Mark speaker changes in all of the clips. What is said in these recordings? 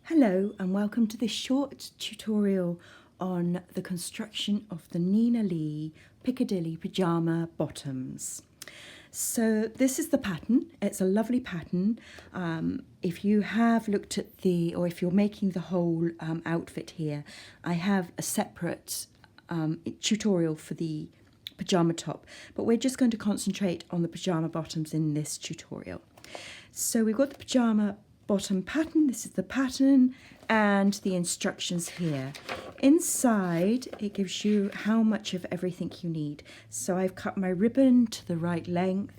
Speaker 1: Hello and welcome to this short tutorial on the construction of the Nina Lee Piccadilly Pyjama bottoms. So this is the pattern. It's a lovely pattern. If you have looked at or if you're making the whole outfit here, I have a separate tutorial for the pyjama top, but we're just going to concentrate on the pyjama bottoms in this tutorial. So we've got the pyjama bottom pattern. This is the pattern and the instructions here. Inside it gives you how much of everything you need. So I've cut my ribbon to the right length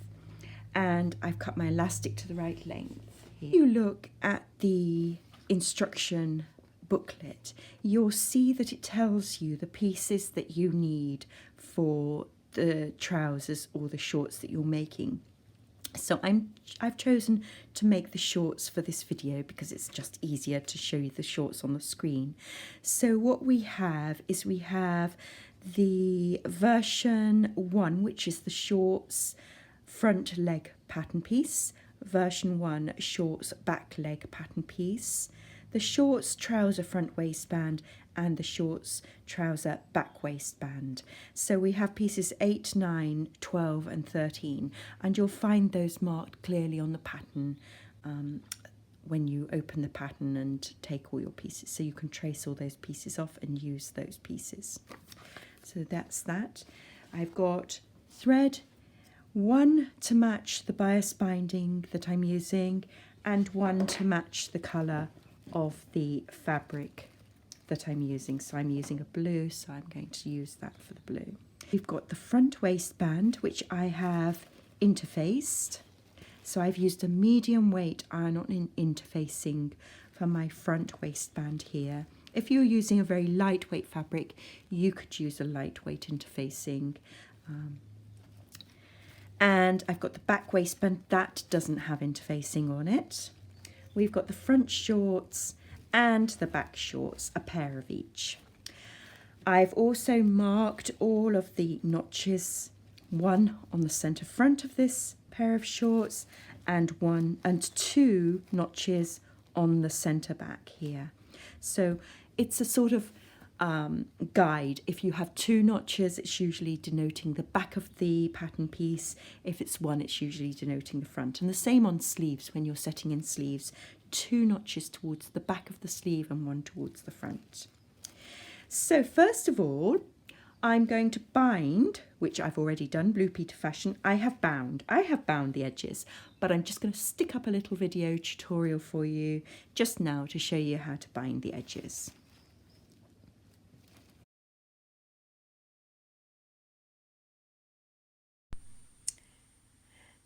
Speaker 1: and I've cut my elastic to the right length. If you look at the instruction booklet, you'll see that it tells you the pieces that you need for the trousers or the shorts that you're making. So I've chosen to make the shorts for this video because it's just easier to show you the shorts on the screen. So what we have is we have the version 1, which is the shorts front leg pattern piece, version 1 shorts back leg pattern piece, the shorts trouser front waistband, and the shorts trouser back waistband. So we have pieces 8, 9, 12 and 13, and you'll find those marked clearly on the pattern when you open the pattern and take all your pieces, so you can trace all those pieces off and use those pieces. So that's that. I've got thread, 1 to match the bias binding that I'm using and 1 to match the colour of the fabric that I'm using. So I'm using a blue, so I'm going to use that for the blue. We've got the front waistband, which I have interfaced. So I've used a medium weight iron-on interfacing for my front waistband here. If you're using a very lightweight fabric, you could use a lightweight interfacing. And I've got the back waistband that doesn't have interfacing on it. We've got the front shorts and the back shorts, a pair of each. I've also marked all of the notches, 1 on the centre front of this pair of shorts and 2 notches on the centre back here. So it's a sort of guide. If you have 2 notches, it's usually denoting the back of the pattern piece. If it's 1, it's usually denoting the front. And the same on sleeves. When you're setting in sleeves, 2 notches towards the back of the sleeve and 1 towards the front. So first of all, I'm going to bind, which I've already done, Blue Peter fashion. I have bound the edges, but I'm just going to stick up a little video tutorial for you just now to show you how to bind the edges.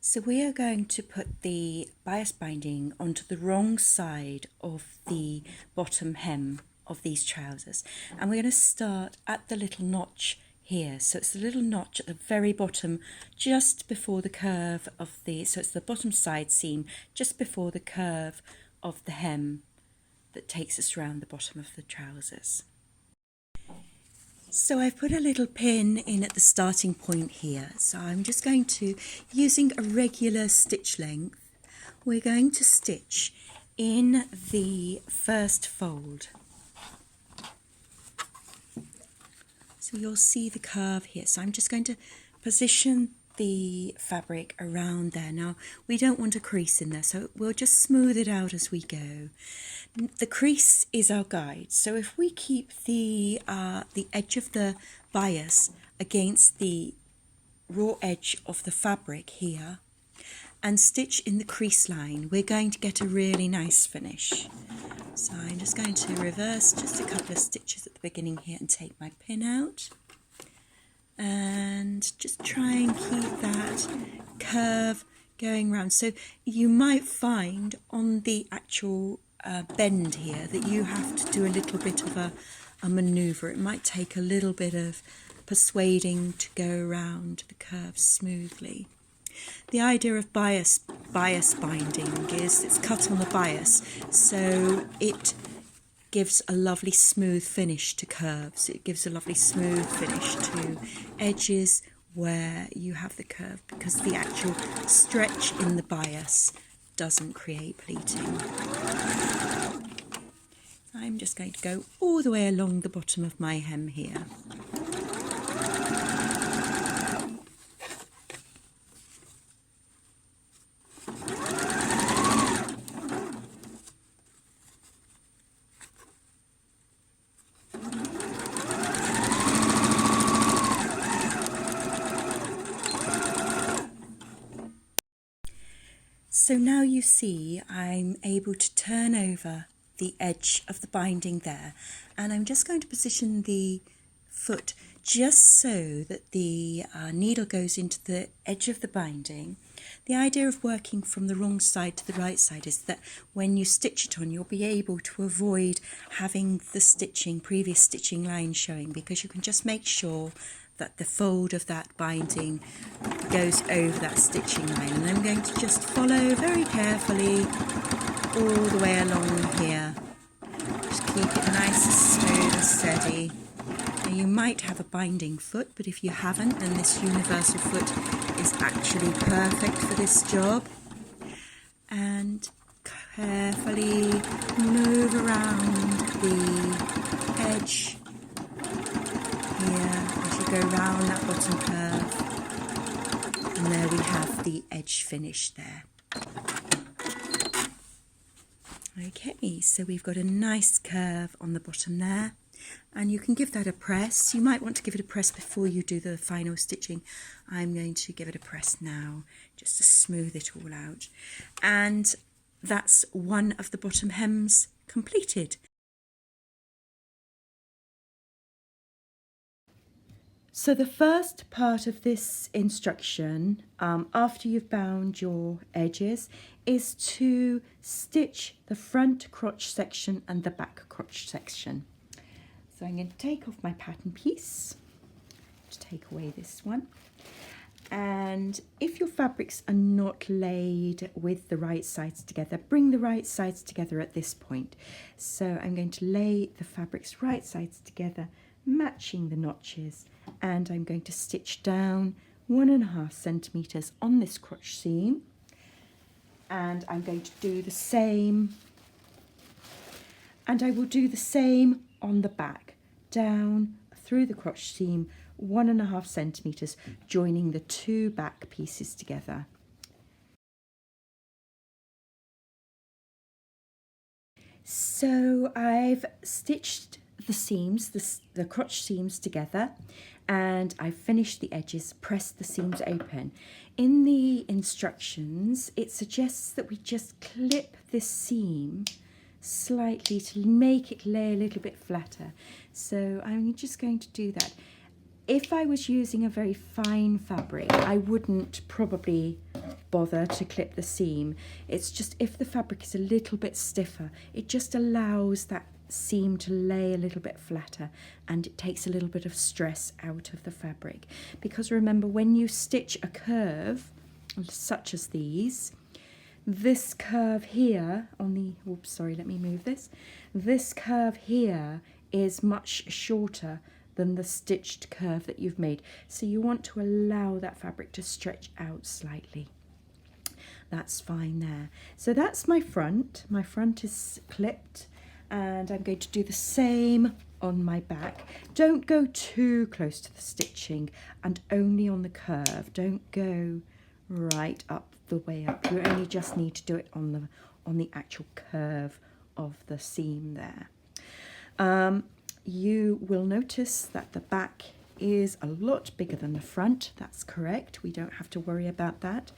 Speaker 1: So we are going to put the bias binding onto the wrong side of the bottom hem of these trousers, and we're going to start at the little notch here. So it's the little notch at the very bottom, just before the curve of so it's the bottom side seam, just before the curve of the hem that takes us around the bottom of the trousers. So I've put a little pin in at the starting point here. So I'm just going to, using a regular stitch length, we're going to stitch in the first fold. So you'll see the curve here. So I'm just going to position the fabric around there. Now we don't want a crease in there, so we'll just smooth it out as we go. The crease is our guide, so if we keep the edge of the bias against the raw edge of the fabric here and stitch in the crease line, we're going to get a really nice finish. So I'm just going to reverse just a couple of stitches at the beginning here and take my pin out. And just try and keep that curve going round. So you might find on the actual bend here that you have to do a little bit of a manoeuvre. It might take a little bit of persuading to go around the curve smoothly. The idea of bias binding is it's cut on the bias, so it gives a lovely smooth finish to curves. It gives a lovely smooth finish to edges where you have the curve, because the actual stretch in the bias doesn't create pleating. I'm just going to go all the way along the bottom of my hem here. So now you see I'm able to turn over the edge of the binding there, and I'm just going to position the foot just so that the needle goes into the edge of the binding. The idea of working from the wrong side to the right side is that when you stitch it on, you'll be able to avoid having the previous stitching line showing, because you can just make sure that the fold of that binding goes over that stitching line. And I'm going to just follow very carefully all the way along here. Just keep it nice and smooth and steady. Now you might have a binding foot, but if you haven't, then this universal foot is actually perfect for this job. And carefully move around the edge here as you go round that bottom curve, and there we have the edge finish there. Okay, so we've got a nice curve on the bottom there, and you can give that a press. You might want to give it a press before you do the final stitching. I'm going to give it a press now just to smooth it all out, and that's one of the bottom hems completed. So the first part of this instruction, after you've bound your edges, is to stitch the front crotch section and the back crotch section. So I'm going to take off my pattern piece, to take away this one. And if your fabrics are not laid with the right sides together, bring the right sides together at this point. So I'm going to lay the fabrics right sides together, matching the notches, and I'm going to stitch down 1.5 centimeters on this crotch seam, and I'm going to do the same, and I will do the same on the back, down through the crotch seam 1.5 centimeters, joining the two back pieces together. So I've stitched the seams, the crotch seams together, and I've finished the edges, pressed the seams open. In the instructions, it suggests that we just clip this seam slightly to make it lay a little bit flatter. So I'm just going to do that. If I was using a very fine fabric, I wouldn't probably bother to clip the seam. It's just if the fabric is a little bit stiffer, it just allows that seam to lay a little bit flatter, and it takes a little bit of stress out of the fabric. Because remember, when you stitch a curve such as these, this curve here on the, oops, sorry, let me move this. This curve here is much shorter than the stitched curve that you've made. So you want to allow that fabric to stretch out slightly. That's fine there. So that's my front. My front is clipped, and I'm going to do the same on my back. Don't go too close to the stitching, and only on the curve. Don't go right up the way up. You only just need to do it on the actual curve of the seam there. You will notice that the back is a lot bigger than the front. That's correct. We don't have to worry about that.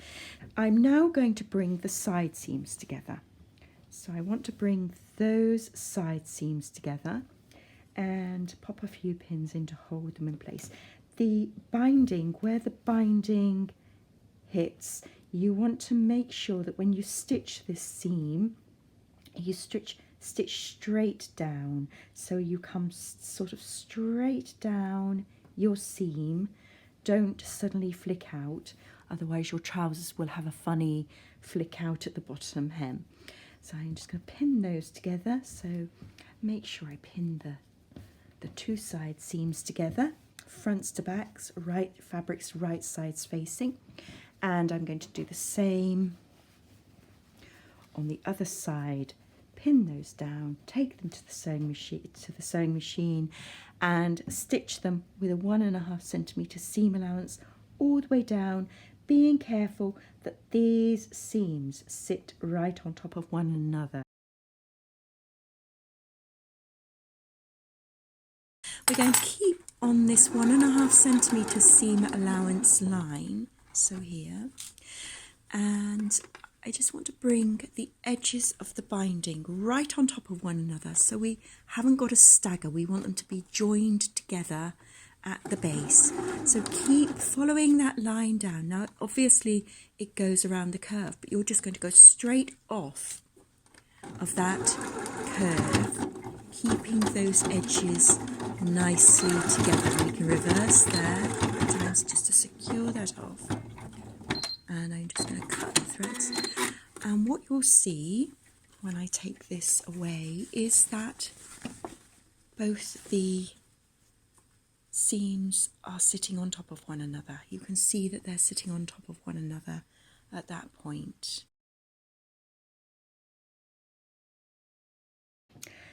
Speaker 1: I'm now going to bring the side seams together. So I want to bring those side seams together and pop a few pins in to hold them in place. The binding, where the binding hits, you want to make sure that when you stitch this seam, you stitch straight down, so you come sort of straight down your seam. Don't suddenly flick out, otherwise your trousers will have a funny flick out at the bottom hem. So I'm just going to pin those together. So make sure I pin the two side seams together, fronts to backs, right fabrics right sides facing, and I'm going to do the same on the other side. pin those down, take them to the sewing machine and stitch them with a 1.5 centimetre seam allowance all the way down, being careful that these seams sit right on top of one another. We're going to keep on this 1.5 centimetre seam allowance line, so here, and I just want to bring the edges of the binding right on top of one another, so we haven't got a stagger. We want them to be joined together at the base. So keep following that line down. Now obviously it goes around the curve, but you're just going to go straight off of that curve, keeping those edges nicely together. We can reverse there just to secure that off. And I'm just going to cut the threads. And what you'll see when I take this away is that both the seams are sitting on top of one another. You can see that they're sitting on top of one another at that point.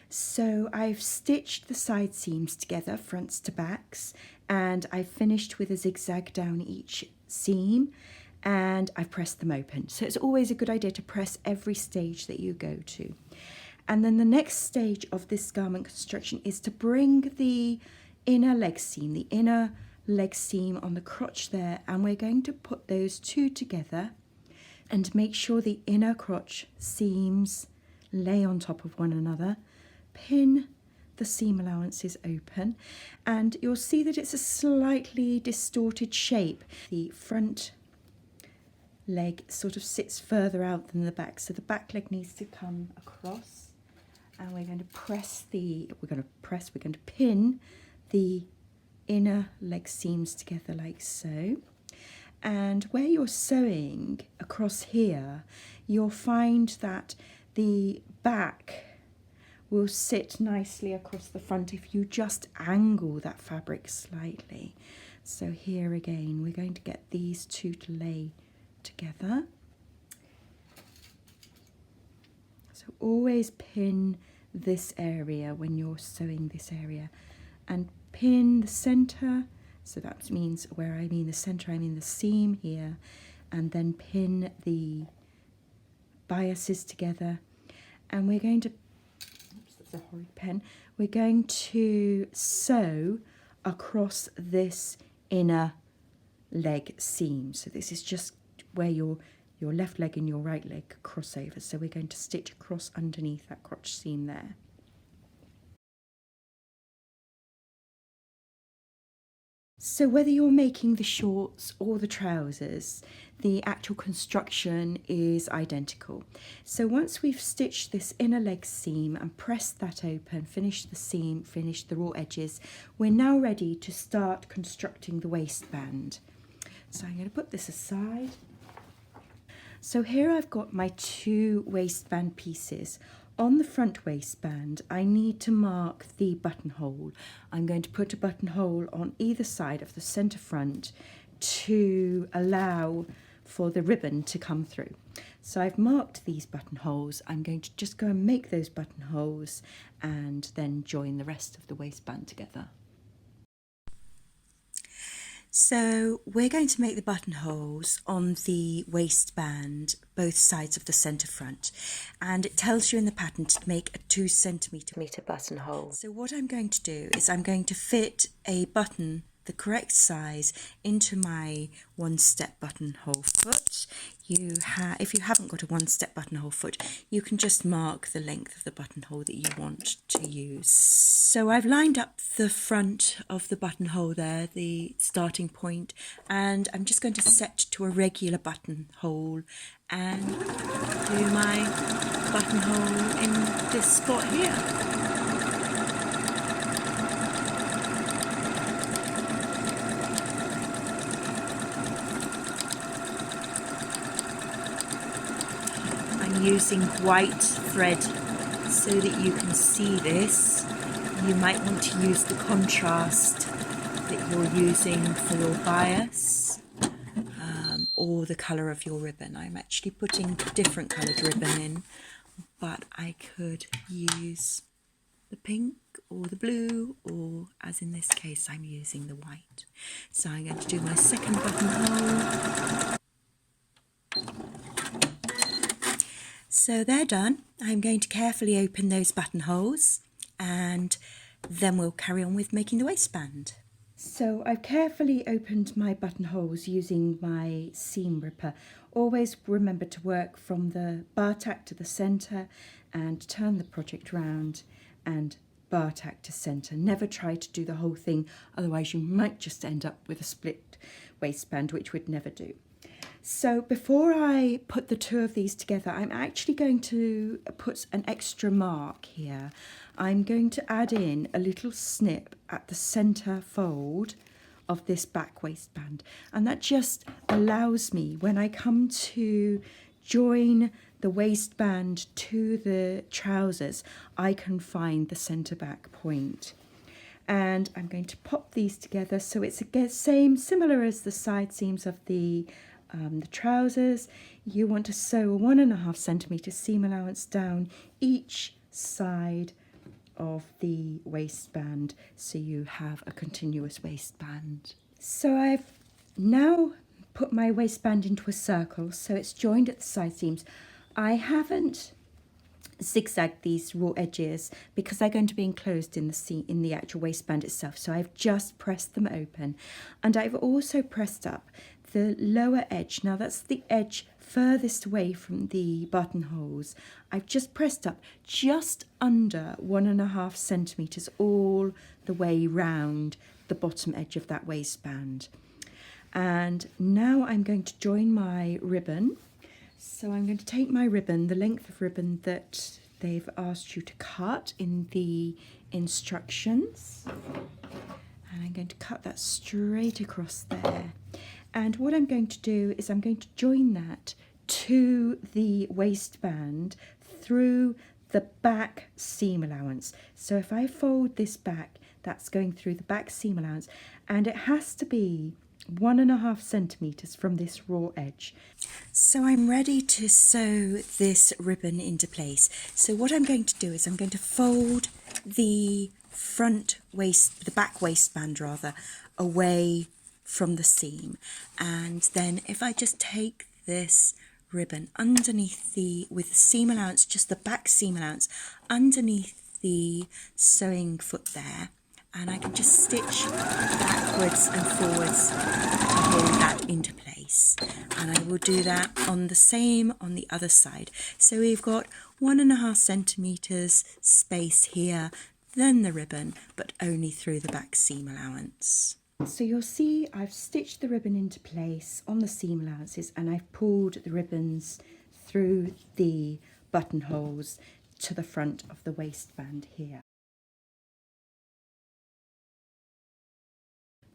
Speaker 1: So I've stitched the side seams together, fronts to backs, and I've finished with a zigzag down each seam, and I've pressed them open. So it's always a good idea to press every stage that you go to. And then the next stage of this garment construction is to bring the inner leg seam on the crotch there, and we're going to put those two together and make sure the inner crotch seams lay on top of one another. Pin the seam allowances open, and you'll see that it's a slightly distorted shape. The front leg sort of sits further out than the back, so the back leg needs to come across, and we're going to pin the inner leg seams together like so. And where you're sewing across here, you'll find that the back will sit nicely across the front if you just angle that fabric slightly. So here again, we're going to get these two to lay together. So always pin this area when you're sewing this area, and pin the center. So that means, where I mean the center, I mean the seam here, and then pin the biases together. And we're going to, oops, that's a horrid pen, we're going to sew across this inner leg seam. So this is just where your left leg and your right leg cross over. So we're going to stitch across underneath that crotch seam there. So whether you're making the shorts or the trousers, the actual construction is identical. So once we've stitched this inner leg seam and pressed that open, finished the seam, finished the raw edges, we're now ready to start constructing the waistband. So I'm going to put this aside. So here I've got my two waistband pieces. On the front waistband, I need to mark the buttonhole. I'm going to put a buttonhole on either side of the centre front to allow for the ribbon to come through. So I've marked these buttonholes. I'm going to just go and make those buttonholes and then join the rest of the waistband together. So we're going to make the buttonholes on the waistband, both sides of the centre front, and it tells you in the pattern to make a 2 centimetre buttonhole. So what I'm going to do is I'm going to fit a button the correct size into my one-step buttonhole foot. If you haven't got a one-step buttonhole foot, you can just mark the length of the buttonhole that you want to use. So I've lined up the front of the buttonhole there, the starting point, and I'm just going to set to a regular buttonhole and do my buttonhole in this spot here. Using white thread so that you can see this. You might want to use the contrast that you're using for your bias or the colour of your ribbon. I'm actually putting different coloured ribbon in, but I could use the pink or the blue, or as in this case I'm using the white. So I'm going to do my second buttonhole. So they're done. I'm going to carefully open those buttonholes and then we'll carry on with making the waistband. So I've carefully opened my buttonholes using my seam ripper. Always remember to work from the bar tack to the centre and turn the project round and bar tack to centre. Never try to do the whole thing, otherwise you might just end up with a split waistband, which we'd never do. So before I put the two of these together, I'm actually going to put an extra mark here. I'm going to add in a little snip at the centre fold of this back waistband, and that just allows me, when I come to join the waistband to the trousers, I can find the centre back point. And I'm going to pop these together so it's again similar as the side seams of the trousers. You want to sew a 1.5 centimetre seam allowance down each side of the waistband so you have a continuous waistband. So I've now put my waistband into a circle so it's joined at the side seams. I haven't zigzagged these raw edges because they're going to be enclosed in the actual waistband itself, so I've just pressed them open, and I've also pressed up the lower edge. Now that's the edge furthest away from the buttonholes. I've just pressed up just under 1.5 centimetres all the way round the bottom edge of that waistband. And now I'm going to join my ribbon. So I'm going to take my ribbon, the length of ribbon that they've asked you to cut in the instructions, and I'm going to cut that straight across there. And what I'm going to do is I'm going to join that to the waistband through the back seam allowance. So if I fold this back, that's going through the back seam allowance, and it has to be 1.5 centimetres from this raw edge. So I'm ready to sew this ribbon into place. So what I'm going to do is I'm going to fold the back waistband rather, away from the seam, and then if I just take this ribbon underneath with the seam allowance, just the back seam allowance underneath the sewing foot there, and I can just stitch backwards and forwards to hold that into place. And I will do that on the other side. So we've got 1.5 centimetres space here, then the ribbon, but only through the back seam allowance. So you'll see I've stitched the ribbon into place on the seam allowances, and I've pulled the ribbons through the buttonholes to the front of the waistband here.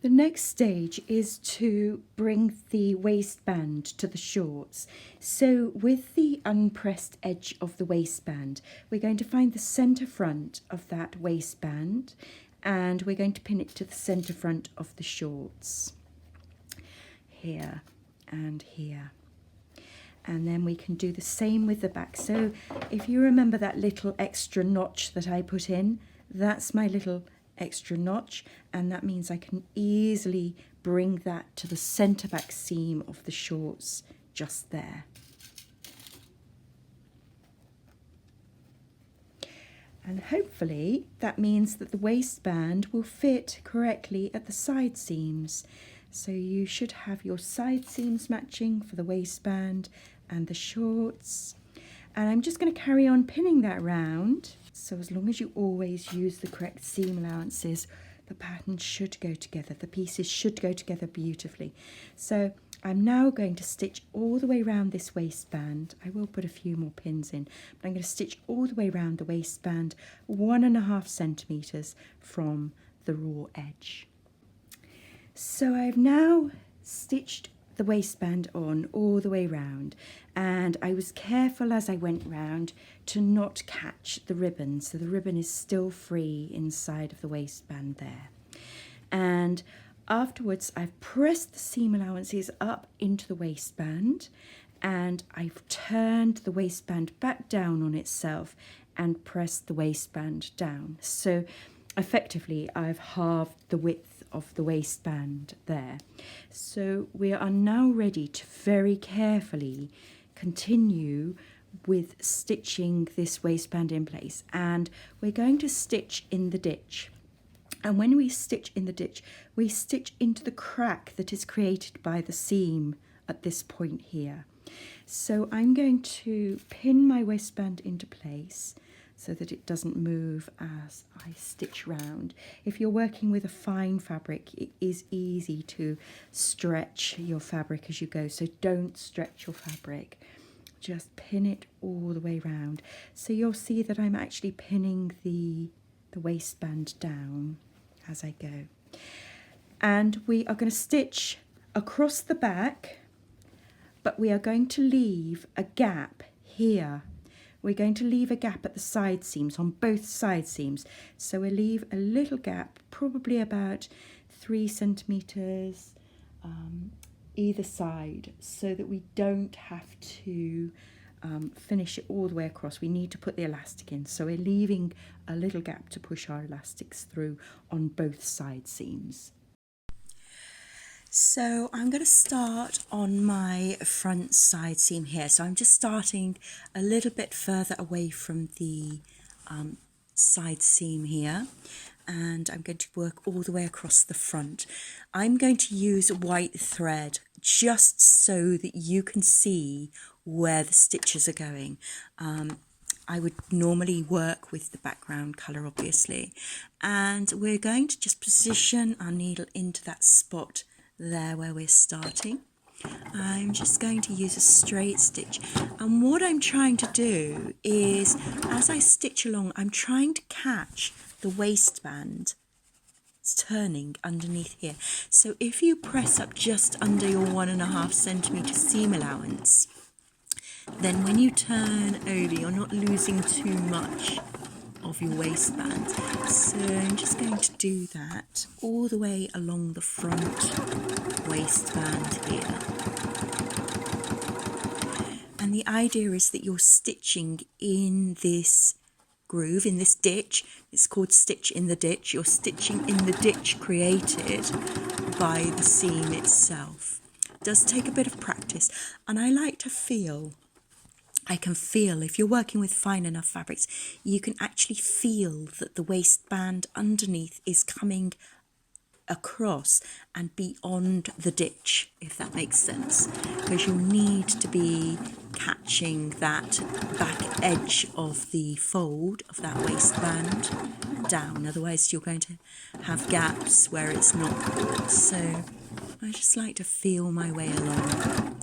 Speaker 1: The next stage is to bring the waistband to the shorts. So with the unpressed edge of the waistband, we're going to find the centre front of that waistband, and we're going to pin it to the centre front of the shorts, here and here. And then we can do the same with the back. So if you remember that little extra notch that I put in, that's my little extra notch, and that means I can easily bring that to the centre back seam of the shorts just there. And hopefully that means that the waistband will fit correctly at the side seams. So you should have your side seams matching for the waistband and the shorts. And I'm just going to carry on pinning that round. So as long as you always use the correct seam allowances, the pattern should go together. The pieces should go together beautifully. So I'm now going to stitch all the way around this waistband. I will put a few more pins in, but I'm going to stitch all the way around the waistband, 1.5 centimetres from the raw edge. So I've now stitched the waistband on all the way round, and I was careful as I went round to not catch the ribbon, so the ribbon is still free inside of the waistband there. And afterwards I've pressed the seam allowances up into the waistband, and I've turned the waistband back down on itself and pressed the waistband down. So effectively I've halved the width of the waistband there. So we are now ready to very carefully continue with stitching this waistband in place, and we're going to stitch in the ditch. And when we stitch in the ditch, we stitch into the crack that is created by the seam at this point here. So I'm going to pin my waistband into place so that it doesn't move as I stitch round. If you're working with a fine fabric, it is easy to stretch your fabric as you go, so don't stretch your fabric. Just pin it all the way round. So you'll see that I'm actually pinning the waistband down as I go. And we are going to stitch across the back, but we are going to leave a gap here. We're going to leave a gap at the side seams, on both side seams. So we'll leave a little gap, probably about 3 centimetres either side, so that we don't have to finish it all the way across. We need to put the elastic in, so we're leaving a little gap to push our elastics through on both side seams. So I'm going to start on my front side seam here. So I'm just starting a little bit further away from the side seam here, and I'm going to work all the way across the front. I'm going to use white thread just so that you can see where the stitches are going. I would normally work with the background colour, obviously, and we're going to just position our needle into that spot there where we're starting. I'm just going to use a straight stitch, and what I'm trying to do is, as I stitch along, I'm trying to catch the waistband. It's turning underneath here. So if you press up just under your 1.5 centimetre seam allowance, then when you turn over, you're not losing too much of your waistband. So I'm just going to do that all the way along the front waistband here. And the idea is that you're stitching in this groove, in this ditch. It's called stitch in the ditch. You're stitching in the ditch created by the seam itself. It does take a bit of practice, and I like to feel, I can feel, if you're working with fine enough fabrics, you can actually feel that the waistband underneath is coming across and beyond the ditch, if that makes sense, because you need to be catching that back edge of the fold of that waistband down, otherwise you're going to have gaps where it's not caught. So I just like to feel my way along.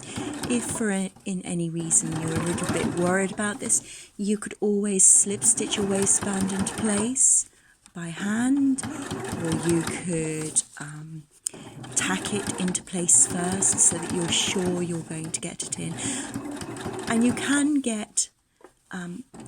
Speaker 1: If for in any reason you're a little bit worried about this, you could always slip stitch your waistband into place by hand, or you could tack it into place first so that you're sure you're going to get it in. And you can get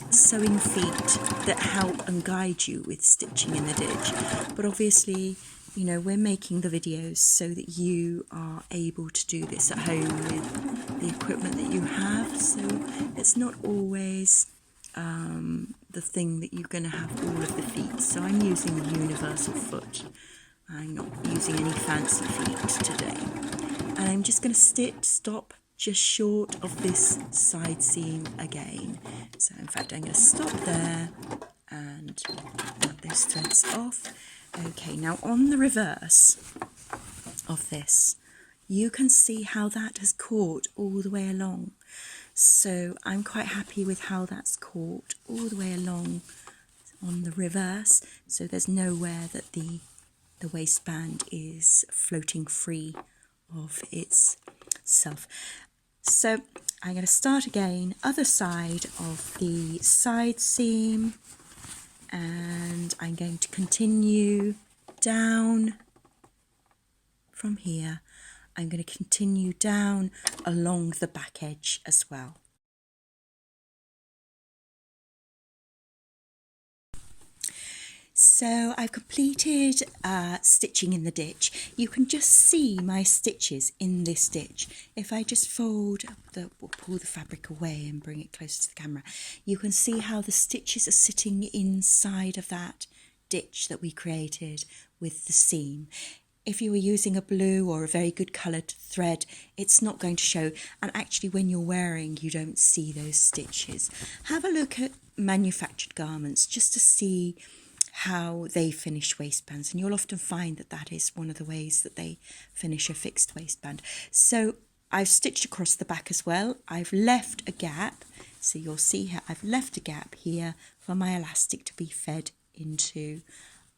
Speaker 1: sewing feet that help and guide you with stitching in the ditch, but obviously, you know, we're making the videos so that you are able to do this at home with the equipment that you have, so it's not always the thing that you're going to have all of the feet. So I'm using a universal foot. I'm not using any fancy feet today. And I'm just going to stop just short of this side seam again. So in fact I'm going to stop there and cut those threads off. Okay, now on the reverse of this, you can see how that has caught all the way along. So I'm quite happy with how that's caught all the way along on the reverse. So there's nowhere that the waistband is floating free of itself. So I'm going to start again, other side of the side seam, and I'm going to continue down from here. I'm going to continue down along the back edge as well. So I've completed stitching in the ditch. You can just see my stitches in this ditch. If I just pull the fabric away and bring it closer to the camera, you can see how the stitches are sitting inside of that ditch that we created with the seam. If you were using a blue or a very good coloured thread, it's not going to show. And actually when you're wearing, you don't see those stitches. Have a look at manufactured garments just to see how they finish waistbands, and you'll often find that that is one of the ways that they finish a fixed waistband. So I've stitched across the back as well. I've left a gap, so you'll see here I've left a gap here for my elastic to be fed into,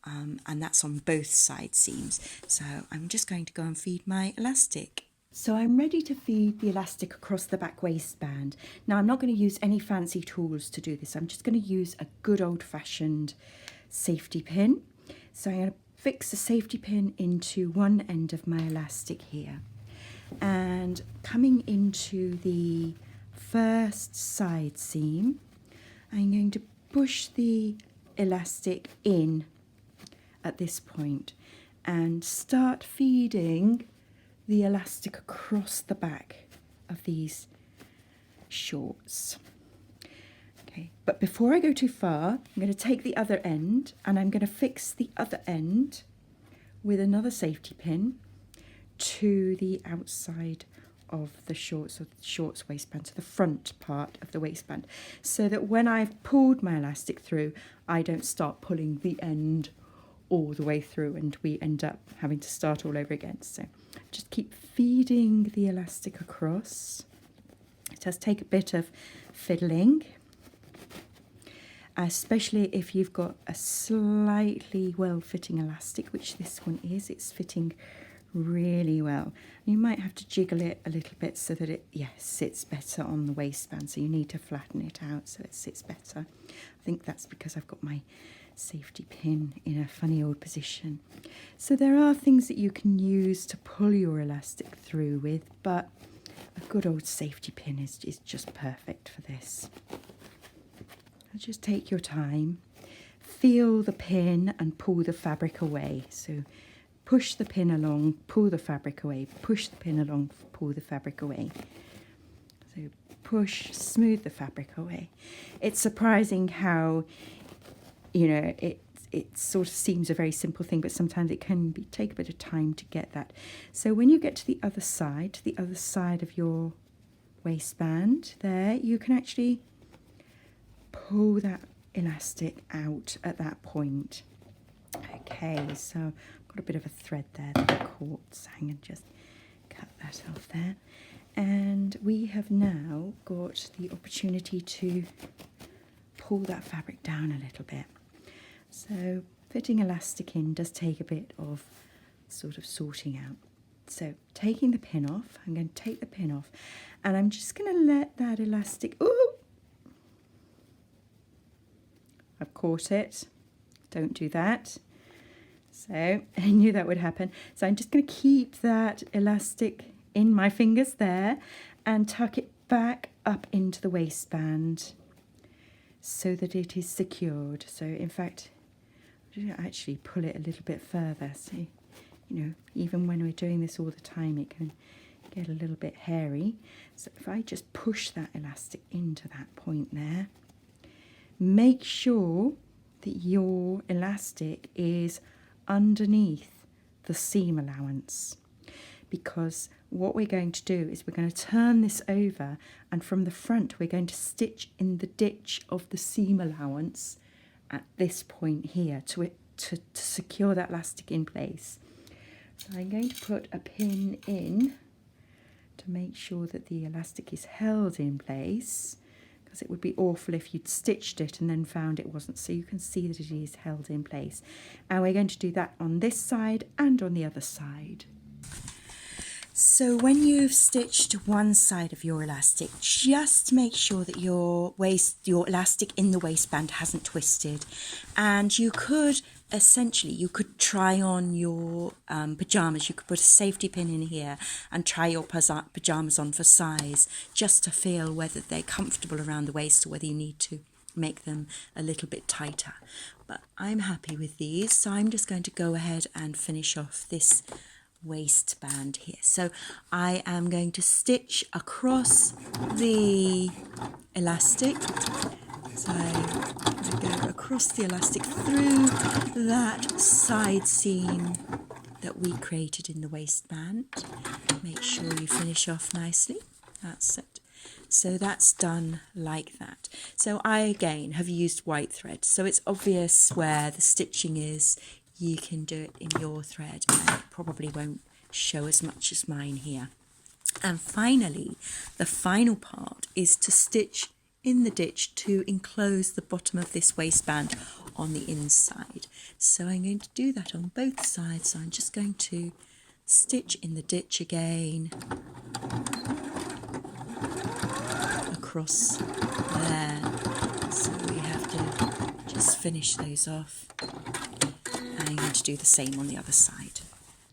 Speaker 1: and that's on both side seams. So I'm just going to go and feed my elastic. So I'm ready to feed the elastic across the back waistband. Now I'm not going to use any fancy tools to do this. I'm just going to use a good old-fashioned safety pin. So I'm going to fix the safety pin into one end of my elastic here, and coming into the first side seam, I'm going to push the elastic in at this point and start feeding the elastic across the back of these shorts. Okay, but before I go too far, I'm going to take the other end and I'm going to fix the other end with another safety pin to the outside of the shorts, or the shorts waistband, to the front part of the waistband, so that when I've pulled my elastic through, I don't start pulling the end all the way through and we end up having to start all over again. So just keep feeding the elastic across. It does take a bit of fiddling, especially if you've got a slightly well-fitting elastic, which this one is. It's fitting really well. You might have to jiggle it a little bit so that it sits better on the waistband, so you need to flatten it out so it sits better. I think that's because I've got my safety pin in a funny old position. So there are things that you can use to pull your elastic through with, but a good old safety pin is just perfect for this. Just take your time, feel the pin and pull the fabric away. So push the pin along, pull the fabric away, push the pin along, pull the fabric away. So push, smooth the fabric away. It's surprising how, you know, it sort of seems a very simple thing, but sometimes it can take a bit of time to get that. So when you get to the other side of your waistband there, you can actually pull that elastic out at that point. Okay, so I've got a bit of a thread there that I caught, so I'm going to just cut that off there. And we have now got the opportunity to pull that fabric down a little bit. So fitting elastic in does take a bit of sort of sorting out. So taking the pin off, I'm going to take the pin off and I'm just going to let that elastic, ooh, I've caught it, don't do that. So I knew that would happen. So I'm just going to keep that elastic in my fingers there and tuck it back up into the waistband so that it is secured. So in fact, I actually pull it a little bit further. So, you know, even when we're doing this all the time, it can get a little bit hairy. So if I just push that elastic into that point there, make sure that your elastic is underneath the seam allowance, because what we're going to do is we're going to turn this over, and from the front we're going to stitch in the ditch of the seam allowance at this point here to secure that elastic in place. So I'm going to put a pin in to make sure that the elastic is held in place, because it would be awful if you'd stitched it and then found it wasn't. So you can see that it is held in place. And we're going to do that on this side and on the other side. So when you've stitched one side of your elastic, just make sure that your elastic in the waistband hasn't twisted. And you could try on your pyjamas. You could put a safety pin in here and try your pyjamas on for size, just to feel whether they're comfortable around the waist or whether you need to make them a little bit tighter. But I'm happy with these, so I'm just going to go ahead and finish off this waistband here. So I am going to stitch across the elastic. So I go across the elastic through that side seam that we created in the waistband. Make sure you finish off nicely. That's it. So that's done like that. So I again have used white thread, so it's obvious where the stitching is. You can do it in your thread and it probably won't show as much as mine here. And finally, the final part is to stitch in the ditch to enclose the bottom of this waistband on the inside. So I'm going to do that on both sides. So I'm just going to stitch in the ditch again across there. So we have to just finish those off. I'm going to do the same on the other side.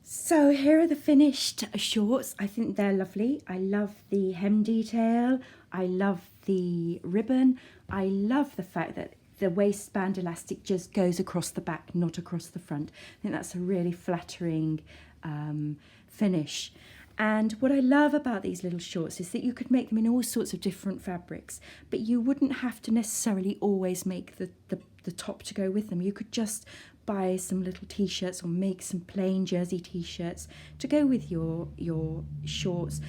Speaker 1: So here are the finished shorts. I think they're lovely. I love the hem detail. I love the ribbon. I love the fact that the waistband elastic just goes across the back, not across the front. I think that's a really flattering finish. And what I love about these little shorts is that you could make them in all sorts of different fabrics, but you wouldn't have to necessarily always make the top to go with them. You could just buy some little t-shirts or make some plain jersey t-shirts to go with your shorts.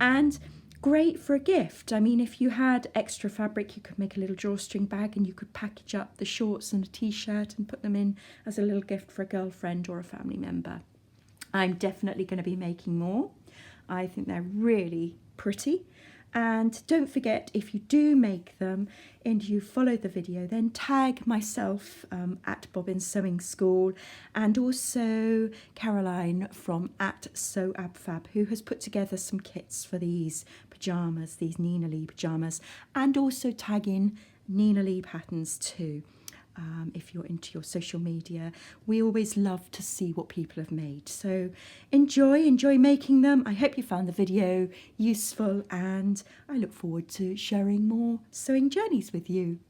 Speaker 1: And great for a gift. I mean, if you had extra fabric, you could make a little drawstring bag and you could package up the shorts and a t-shirt and put them in as a little gift for a girlfriend or a family member. I'm definitely going to be making more. I think they're really pretty. And don't forget, if you do make them and you follow the video, then tag myself at Bobbin Sewing School and also Caroline from at SewAbFab, who has put together some kits for these pyjamas, these Nina Lee pyjamas, and also tag in Nina Lee patterns too. If you're into your social media, we always love to see what people have made. So enjoy making them. I hope you found the video useful and I look forward to sharing more sewing journeys with you.